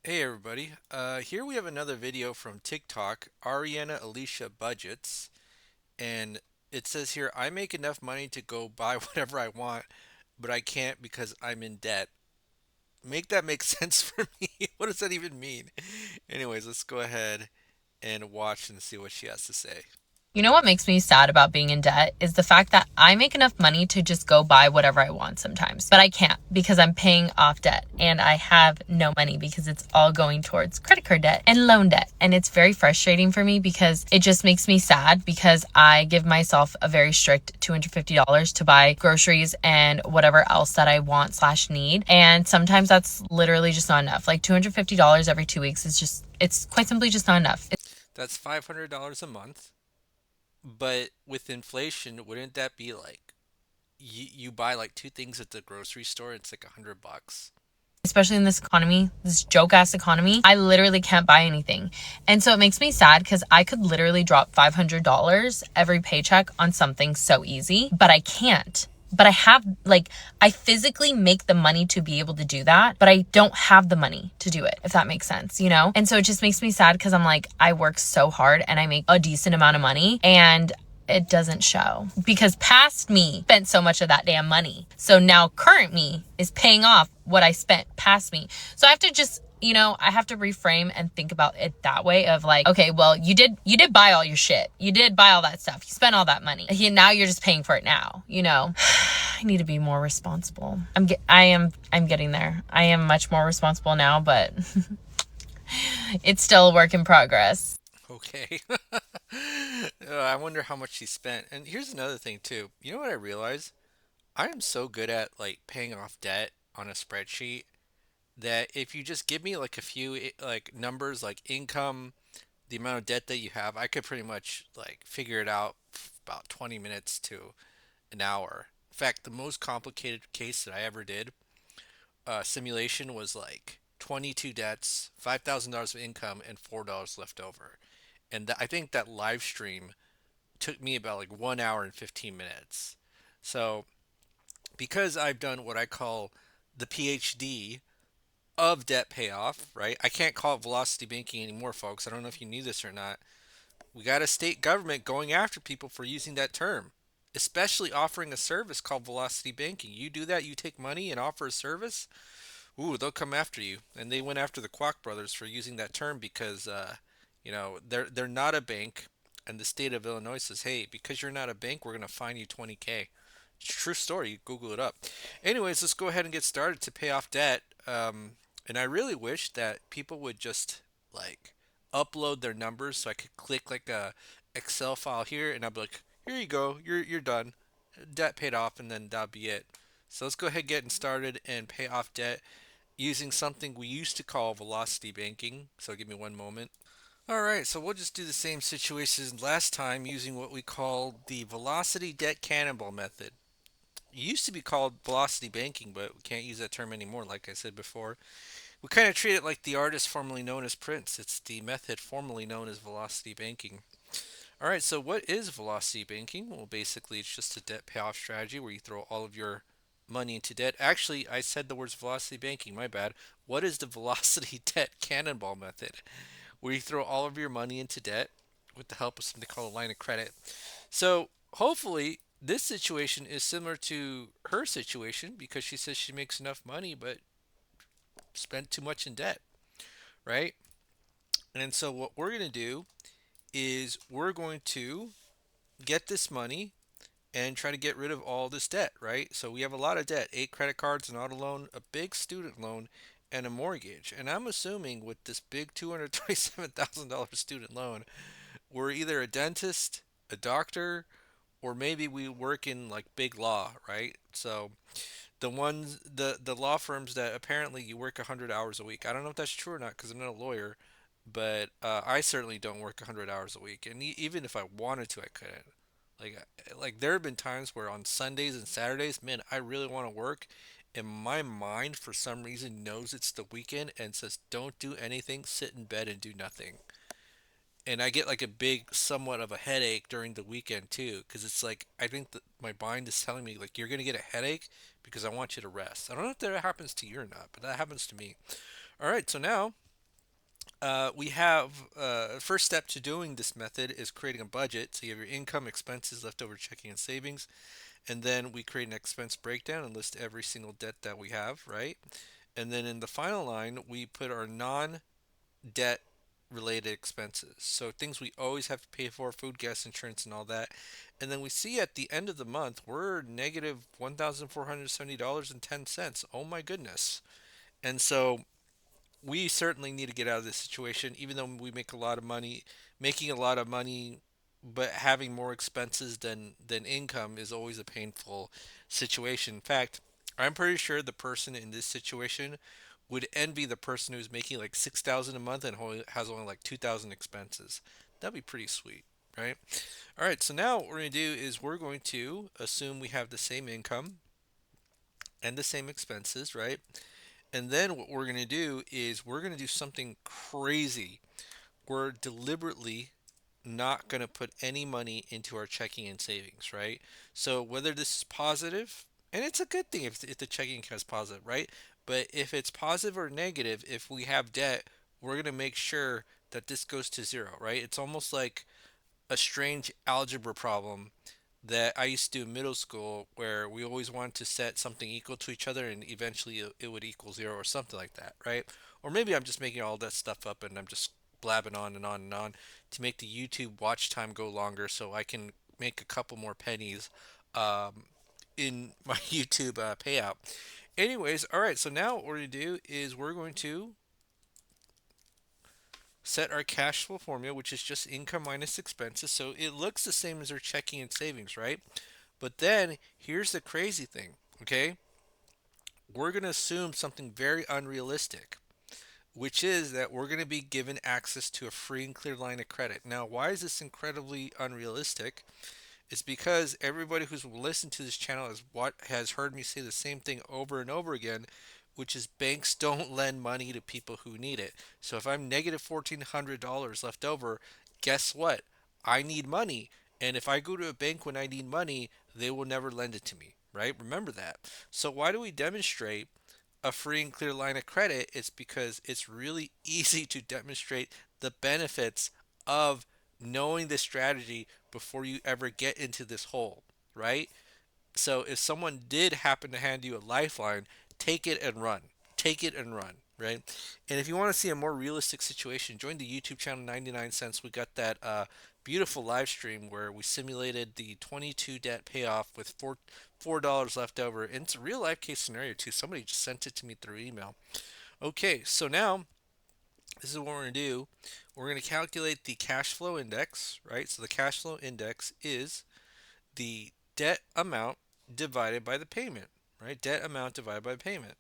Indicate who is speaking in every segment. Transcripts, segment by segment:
Speaker 1: Hey everybody, here we have another video from TikTok, Ariana Alicia Budgets, and it says here, I make enough money to go buy whatever I want, but I can't because I'm in debt. Make that make sense for me? What does that even mean? Anyways, let's go ahead and watch and see what she has to say.
Speaker 2: You know what makes me sad about being in debt is the fact that I make enough money to just go buy whatever I want sometimes, but I can't because I'm paying off debt and I have no money because it's all going towards credit card debt and loan debt. And it's very frustrating for me because it just makes me sad because I give myself a very strict $250 to buy groceries and whatever else that I want slash need. And sometimes that's literally just not enough. Like $250 every 2 weeks is just, it's quite simply just not enough.
Speaker 1: That's $500 a month, but with inflation, wouldn't that be like you buy like two things at the grocery store, it's like $100?
Speaker 2: Especially in this economy, this joke ass economy, I literally can't buy anything. And so it makes me sad because I could literally drop $500 every paycheck on something so easy, but I can't. But I have, like, I physically make the money to be able to do that, but I don't have the money to do it, if that makes sense, you know? And so it just makes me sad because I'm like, I work so hard and I make a decent amount of money and it doesn't show because past me spent so much of that damn money. So now current me is paying off what I spent past me. So I have to just, I have to reframe and think about it that way of like, okay, well, you did buy all your shit. You did buy all that stuff. You spent all that money. Now you're just paying for it now. I need to be more responsible. I'm getting there. I am much more responsible now, but it's still a work in progress.
Speaker 1: Okay. I wonder how much she spent. And here's another thing too. You know what I realized? I am so good at like paying off debt on a spreadsheet that if you just give me like a few like numbers like income, the amount of debt that you have, I could pretty much like figure it out about 20 minutes to an hour. In fact, the most complicated case that I ever did, simulation was like 22 debts, $5,000 of income, and $4 left over. And I think that live stream took me about like 1 hour and 15 minutes. So because I've done what I call the PhD of debt payoff, right? I can't call it velocity banking anymore, folks. I don't know if you knew this or not. We got a state government going after people for using that term, especially offering a service called velocity banking. You do that, you take money and offer a service, ooh, they'll come after you. And they went after the Kwok brothers for using that term because, they're not a bank, and the state of Illinois says, hey, because you're not a bank, we're gonna fine you 20K. It's a true story. You Google it up. Anyways, let's go ahead and get started to pay off debt. And I really wish that people would just like upload their numbers so I could click like a Excel file here, and I'd be like, here you go, you're done, debt paid off, and then that'll be it. So let's go ahead getting started and pay off debt using something we used to call velocity banking. So give me one moment. All right, so we'll just do the same situation as last time using what we call the velocity debt cannonball method. It used to be called velocity banking, but we can't use that term anymore, like I said before. We kind of treat it like the artist formerly known as Prince. It's the method formerly known as velocity banking. All right, so what is velocity banking? Well, basically, it's just a debt payoff strategy where you throw all of your money into debt. Actually, I said the words velocity banking, my bad. What is the velocity debt cannonball method? Where you throw all of your money into debt with the help of something called a line of credit. So, hopefully, this situation is similar to her situation because she says she makes enough money but spent too much in debt, right? And so, what we're going to do is we're going to get this money and try to get rid of all this debt, right? So we have a lot of debt, 8 credit cards, an auto loan, a big student loan, and a mortgage. And I'm assuming with this big $227,000 student loan, we're either a dentist, a doctor, or maybe we work in like big law, right? So the law firms that apparently you work 100 hours a week. I don't know if that's true or not because I'm not a lawyer, but I certainly don't work 100 hours a week, and even if I wanted to, I couldn't. Like there have been times where on Sundays and Saturdays, man, I really want to work, and my mind for some reason knows it's the weekend and says don't do anything, sit in bed and do nothing. And I get like a big, somewhat of a headache during the weekend too, because it's like I think that my mind is telling me like you're gonna get a headache because I want you to rest. I don't know if that happens to you or not, but that happens to me. All right, so now We have first step to doing this method is creating a budget. So you have your income, expenses, leftover checking and savings, and then we create an expense breakdown and list every single debt that we have, right? And then in the final line, we put our non-debt related expenses. So things we always have to pay for, food, gas, insurance, and all that. And then we see at the end of the month, we're negative $1,470.10. Oh my goodness. And so we certainly need to get out of this situation, even though we make a lot of money. Making a lot of money, but having more expenses than income is always a painful situation. In fact, I'm pretty sure the person in this situation would envy the person who's making like 6,000 a month and has only like 2,000 expenses. That'd be pretty sweet, right? All right, so now what we're going to do is we're going to assume we have the same income and the same expenses, right? And then what we're going to do is we're going to do something crazy. We're deliberately not going to put any money into our checking and savings, right? So whether this is positive, and it's a good thing if the checking account is positive, right? But if it's positive or negative, if we have debt, we're going to make sure that this goes to zero, right? It's almost like a strange algebra problem that I used to do in middle school where we always wanted to set something equal to each other and eventually it would equal zero or something like that, right? Or maybe I'm just making all that stuff up and I'm just blabbing on and on and on to make the YouTube watch time go longer so I can make a couple more pennies um, in my YouTube payout. Anyways, all right, so now what we're going to do is we're going to set our cash flow formula, which is just income minus expenses. So it looks the same as our checking and savings, right? But then here's the crazy thing, okay? We're going to assume something very unrealistic, which is that we're going to be given access to a free and clear line of credit. Now, why is this incredibly unrealistic? It's because everybody who's listened to this channel has heard me say the same thing over and over again, which is banks don't lend money to people who need it. So if I'm negative $1,400 left over, guess what? I need money. And if I go to a bank when I need money, they will never lend it to me, right? Remember that. So why do we demonstrate a free and clear line of credit? It's because it's really easy to demonstrate the benefits of knowing this strategy before you ever get into this hole, right? So if someone did happen to hand you a lifeline, take it and run. Take it and run, right? And if you want to see a more realistic situation, join the YouTube channel 99 cents. We got that beautiful live stream where we simulated the 22 debt payoff with $4 left over. And it's a real life case scenario too. Somebody just sent it to me through email. Okay, so now this is what we're going to do. We're going to calculate the cash flow index, right? So the cash flow index is the debt amount divided by the payment, right? Debt amount divided by payment.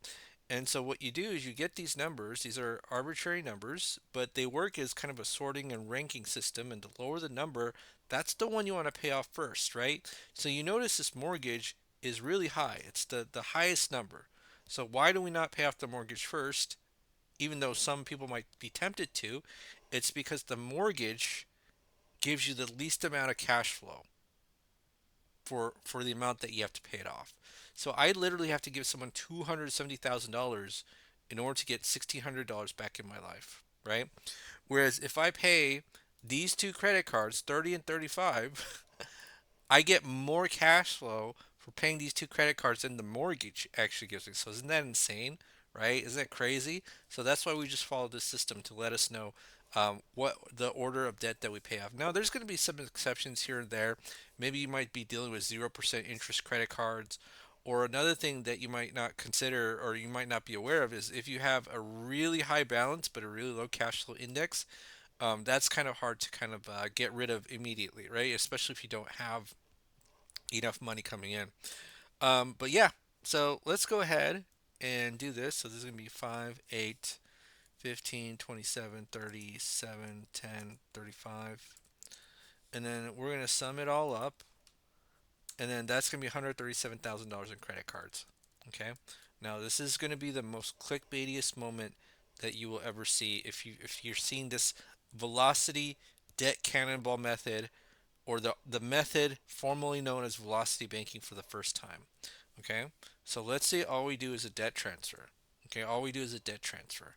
Speaker 1: And so what you do is you get these numbers. These are arbitrary numbers, but they work as kind of a sorting and ranking system. And the lower the number, that's the one you want to pay off first, right? So you notice this mortgage is really high. It's the highest number. So why do we not pay off the mortgage first? Even though some people might be tempted to, it's because the mortgage gives you the least amount of cash flow for the amount that you have to pay it off. So I literally have to give someone $270,000 in order to get $1,600 back in my life, right? Whereas if I pay these two credit cards, 30 and 35, I get more cash flow for paying these two credit cards than the mortgage actually gives me. So isn't that insane, right? Isn't that crazy? So that's why we just follow this system to let us know what the order of debt that we pay off. Now, there's going to be some exceptions here and there. Maybe you might be dealing with 0% interest credit cards. Or another thing that you might not consider or you might not be aware of is if you have a really high balance but a really low cash flow index, that's kind of hard to kind of get rid of immediately, right? Especially if you don't have enough money coming in. But yeah, so let's go ahead and do this. So this is going to be 5, 8, 15, 27, 37, 10, 35. And then we're going to sum it all up. And then that's going to be $137,000 in credit cards. Okay. Now this is going to be the most clickbaitiest moment that you will ever see if you're seeing this velocity debt cannonball method or the method formerly known as velocity banking for the first time. Okay, so let's say all we do is a debt transfer. Okay, all we do is a debt transfer.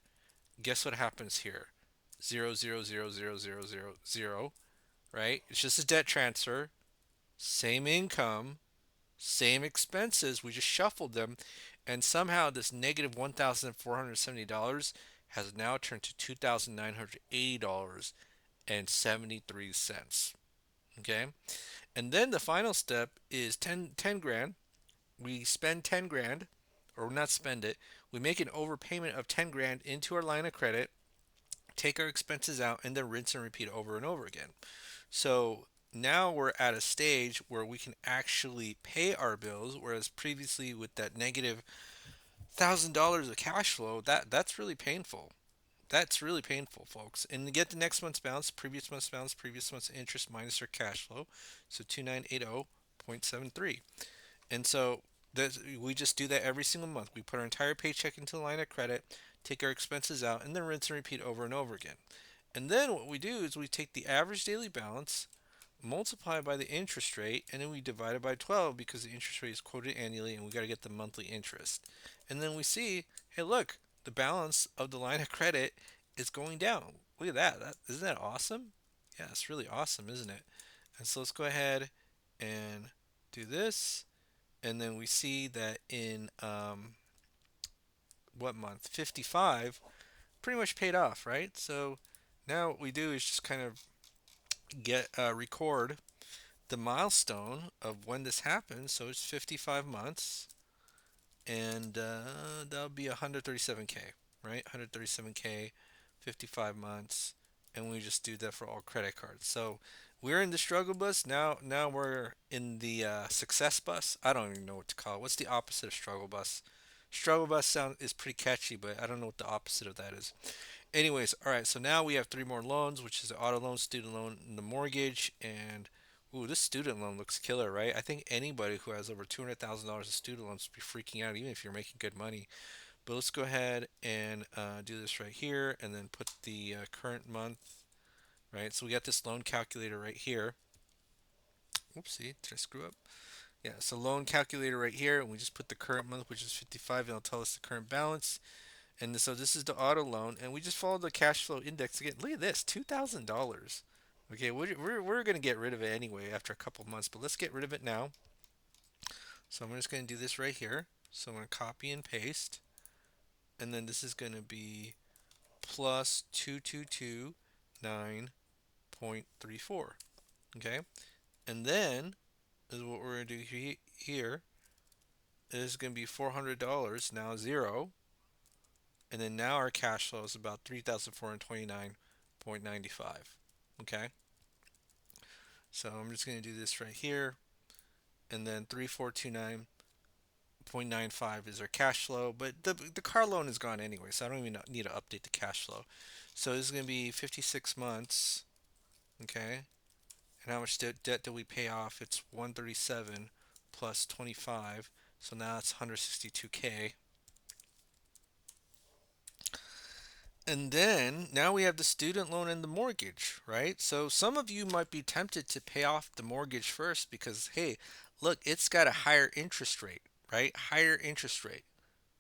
Speaker 1: Guess what happens here? 0.0000000, right? It's just a debt transfer, same income, same expenses. We just shuffled them, and somehow this negative $1,470 has now turned to $2,980.73. Okay, and then the final step is 10 grand. We spend 10 grand, or not spend it. We make an overpayment of 10 grand into our line of credit, take our expenses out, and then rinse and repeat over and over again. So now we're at a stage where we can actually pay our bills, whereas previously with that negative $1,000 of cash flow, that's really painful. That's really painful, folks. And to get the next month's balance, previous month's interest minus our cash flow, so 2980.73. And so we just do that every single month. We put our entire paycheck into the line of credit, take our expenses out, and then rinse and repeat over and over again. And then what we do is we take the average daily balance, multiply by the interest rate, and then we divide it by 12 because the interest rate is quoted annually and we got to get the monthly interest. And then we see, hey, look, the balance of the line of credit is going down. Look at that. Isn't that awesome? Yeah, it's really awesome, isn't it? And so let's go ahead and do this. And then we see that in what month? 55 pretty much paid off, right? So now what we do is just kind of get record the milestone of when this happens. So it's 55 months, and that'll be 137K, right? 137K, 55 months, and we just do that for all credit cards. So we're in the struggle bus now. Now we're in the success bus. I don't even know what to call it. What's the opposite of struggle bus? Struggle bus sound is pretty catchy, but I don't know what the opposite of that is. Anyways, all right. So now we have three more loans, which is the auto loan, student loan, and the mortgage. And ooh, this student loan looks killer, right? I think anybody who has over $200,000 of student loans would be freaking out, even if you're making good money. But let's go ahead and do this right here, and then put the current month, right? So we got this loan calculator right here. Oopsie, did I screw up? Yeah, so loan calculator right here, and we just put the current month, which is 55, and it'll tell us the current balance. And so this is the auto loan, and we just follow the cash flow index again. Look at this, $2,000. Okay, we're going to get rid of it anyway after a couple months, but let's get rid of it now. So I'm just going to do this right here. So I'm going to copy and paste, and then this is going to be plus 2229.34. Okay, and then is what we're going to do here is going to be $400 now zero, and then now our cash flow is about 3,429.95. Okay, so I'm just going to do this right here, and then 3,429.95 is our cash flow, but the car loan is gone anyway, so I don't even need to update the cash flow. So this is going to be 56 months. Okay, and how much debt do we pay off? It's 137 plus 25, so now it's 162K. And then now we have the student loan and the mortgage, right? So some of you might be tempted to pay off the mortgage first because, hey, look, it's got a higher interest rate, right? Higher interest rate,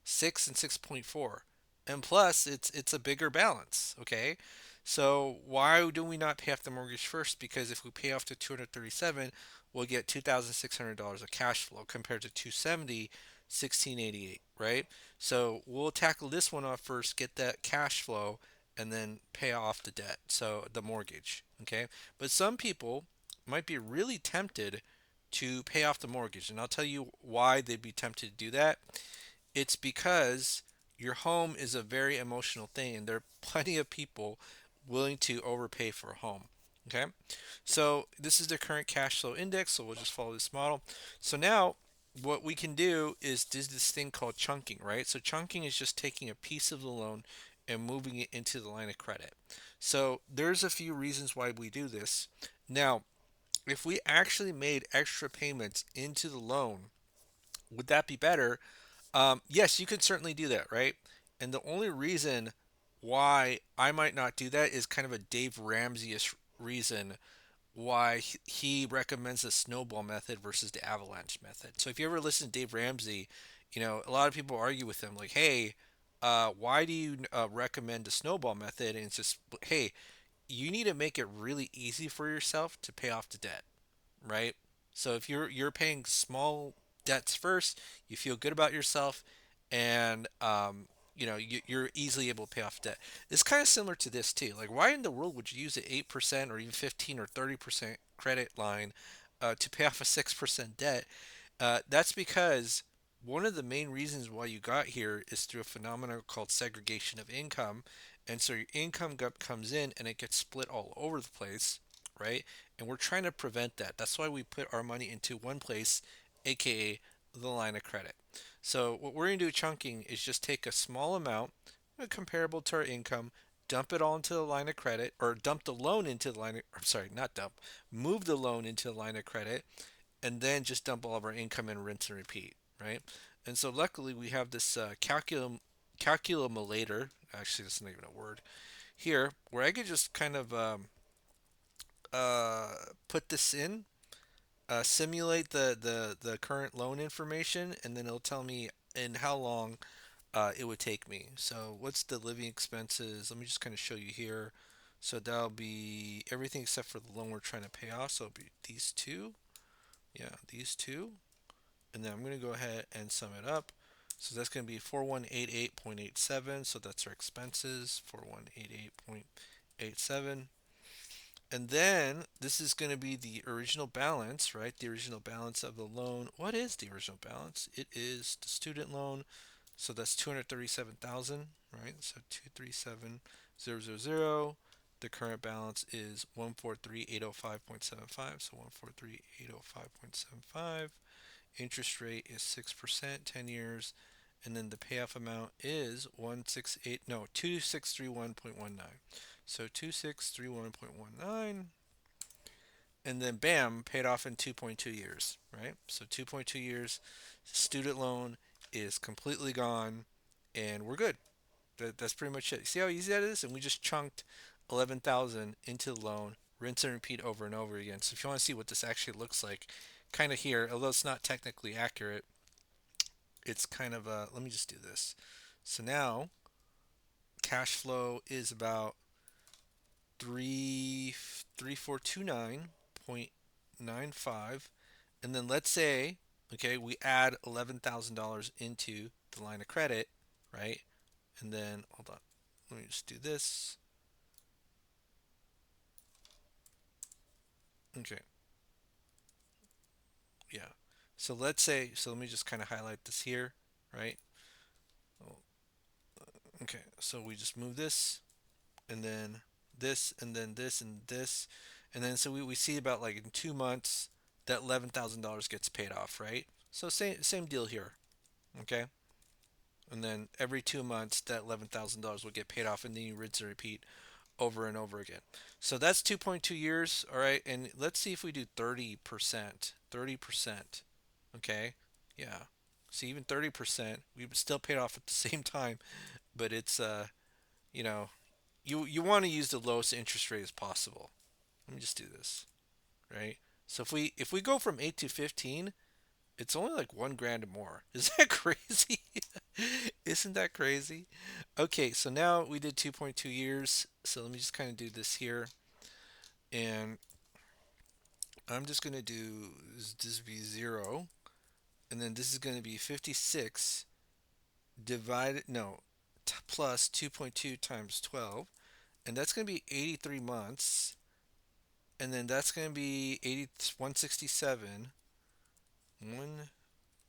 Speaker 1: 6 and 6.4. And plus, it's a bigger balance, okay? So why do we not pay off the mortgage first? Because if we pay off to 237, we'll get $2,600 of cash flow compared to 270, 1688, right? So we'll tackle this one off first, get that cash flow, and then pay off the debt, so the mortgage, okay? But some people might be really tempted to pay off the mortgage, and I'll tell you why they'd be tempted to do that. It's because your home is a very emotional thing, and there are plenty of people willing to overpay for a home. Okay, so this is the current cash flow index, so we'll just follow this model. So now what we can do is this thing called chunking, right? So chunking is just taking a piece of the loan and moving it into the line of credit. So there's a few reasons why we do this. Now, if we actually made extra payments into the loan, would that be better? Yes, you could certainly do that, right? And the only reason why I might not do that is kind of a Dave Ramsey-ish reason why he recommends the snowball method versus the avalanche method. So if you ever listen to Dave Ramsey, a lot of people argue with him like, hey, why do you recommend the snowball method? And it's just, hey, you need to make it really easy for yourself to pay off the debt, right? So if you're paying small debts first, you feel good about yourself, and you're easily able to pay off debt. It's kind of similar to this too. Like, why in the world would you use an 8% or even 15 or 30% credit line to pay off a 6% debt? That's because one of the main reasons why you got here is through a phenomenon called segregation of income. And so your income comes in and it gets split all over the place, right? And we're trying to prevent that. That's why we put our money into one place, aka the line of credit. So what we're going to do chunking is just take a small amount comparable to our income, dump it all into the line of credit, or dump the loan into the line of, I'm sorry, not dump, move the loan into the line of credit, and then just dump all of our income and rinse and repeat, right? And so luckily we have this calculator. Actually, that's not even a word here, where I could just kind of uh, put this in, simulate the current loan information, and then it'll tell me in how long it would take me. So what's the living expenses? Let me just kind of show you here. So that'll be everything except for the loan we're trying to pay off. So it'll be these two. Yeah, these two. And then I'm going to go ahead and sum it up. So that's going to be 4188.87. So that's our expenses, 4188.87. And then this is going to be the original balance, right? The original balance of the loan. What is the original balance? It is the student loan. So that's 237,000, right? So 237,000. The current balance is 143,805.75. So 143,805.75. Interest rate is 6%, 10 years, and then the payoff amount is 168 no 2631.19. So 2631.19, and then bam, paid off in 2.2 years, right? So 2.2 years, student loan is completely gone, and we're good. That's pretty much it. See how easy that is? And we just chunked 11,000 into the loan, rinse and repeat over and over again. So if you want to see what this actually looks like, kind of here, although it's not technically accurate, it's kind of let me just do this. So now cash flow is about 3429.95, and then let's say, okay, we add $11,000 into the line of credit, right? And then hold on, let me just do this. Okay, yeah. So let's say, so let me just kind of highlight this here, right? Oh, okay, so we just move this, and then this, and then this, and this, and then so we see about like in 2 months that $11,000 gets paid off, right? So same deal here, okay? And then every 2 months that $11,000 will get paid off, and then you rinse and repeat over and over again. So that's 2.2 years, all right? And let's see if we do 30%. 30%, okay? Yeah. See, even 30%, we still paid off at the same time, but it's you know, you want to use the lowest interest rate as possible. Let me just do this, right? So if we go from 8 to 15, it's only like 1 grand more. Is that crazy? Isn't that crazy? Okay, so now we did 2.2 years. So let me just kind of do this here, and I'm just gonna do this be 0, and then this is gonna be 56 divided no plus 2.2 times 12, and that's gonna be 83 months, and then that's going to be 80, 167. 1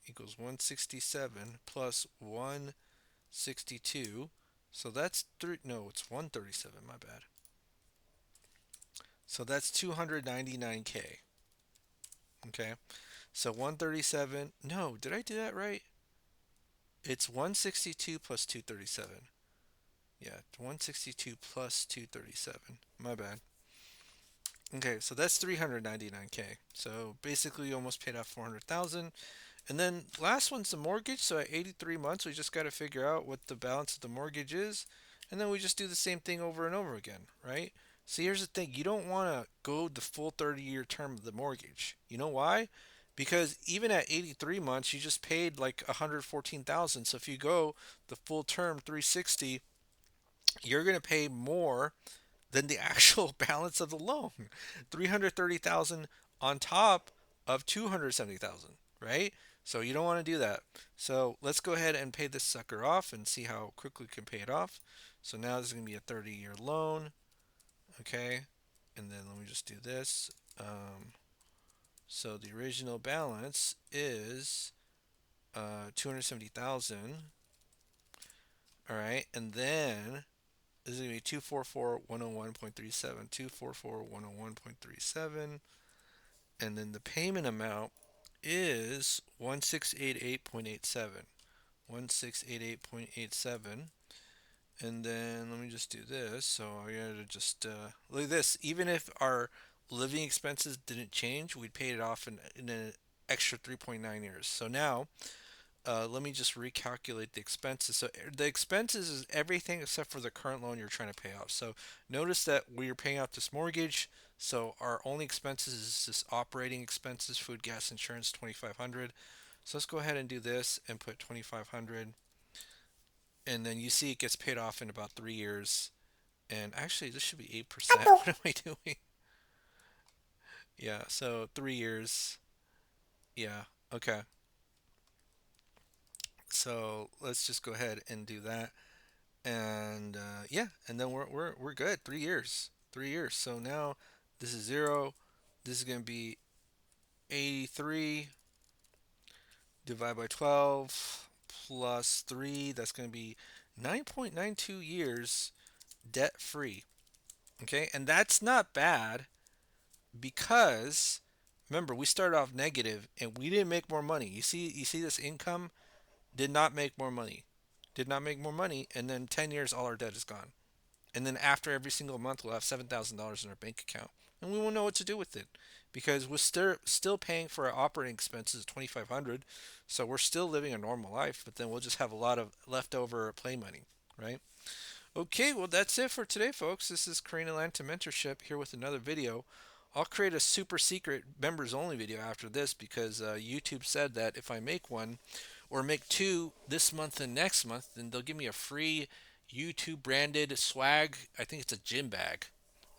Speaker 1: equals 167 plus 162. So that's three. No, it's 137. My bad. So that's 299K. Okay. So 137. No, did I do that right? It's 162 plus 237. Yeah, 162 plus 237. My bad. Okay, so that's 399K. So basically, you almost paid off 400,000. And then last one's the mortgage. So at 83 months, we just got to figure out what the balance of the mortgage is. And then we just do the same thing over and over again, right? So here's the thing, you don't want to go the full 30-year term of the mortgage. You know why? because even at 83 months, you just paid like 114,000. So if you go the full term 360, you're going to pay more than the actual balance of the loan. 330,000 on top of 270,000, right? So you don't want to do that. So let's go ahead and pay this sucker off and see how quickly we can pay it off. So now this is going to be a 30-year loan, okay? And then let me just do this. So the original balance is 270,000. All right, and then this is gonna be 244,101.37, 244,101.37, and then the payment amount is 1688.87, 1688.87. And then let me just do this. So I gotta just look at this. Even if our living expenses didn't change, we'd paid it off in an extra 3.9 years. So now let me just recalculate the expenses. So the expenses is everything except for the current loan you're trying to pay off. So notice that we're paying out this mortgage. So our only expenses is this operating expenses, food, gas, insurance, 2,500. So let's go ahead and do this and put 2,500. And then you see it gets paid off in about 3 years. And actually, this should be 8%. What am I doing? Yeah, so 3 years. Yeah, okay. So let's just go ahead and do that. And yeah, and then we're good. 3 years, 3 years. So now this is zero. This is going to be 83 divided by 12 plus 3. That's going to be 9.92 years debt free. Okay, and that's not bad because remember we started off negative and we didn't make more money. You see this income did not make more money, did not make more money, and then 10 years all our debt is gone. And then after every single month, we'll have $7,000 in our bank account, and we won't know what to do with it because we're still paying for our operating expenses of 2,500. So we're still living a normal life, but then we'll just have a lot of leftover play money, right? Okay, well that's it for today, folks. This is Karina Lanta Mentorship here with another video. I'll create a super secret members only video after this because YouTube said that if I make one or make two this month and next month, then they'll give me a free YouTube branded swag. I think it's a gym bag.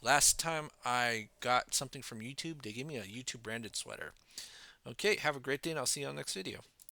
Speaker 1: Last time I got something from YouTube, they gave me a YouTube branded sweater. Okay, have a great day and I'll see you on the next video.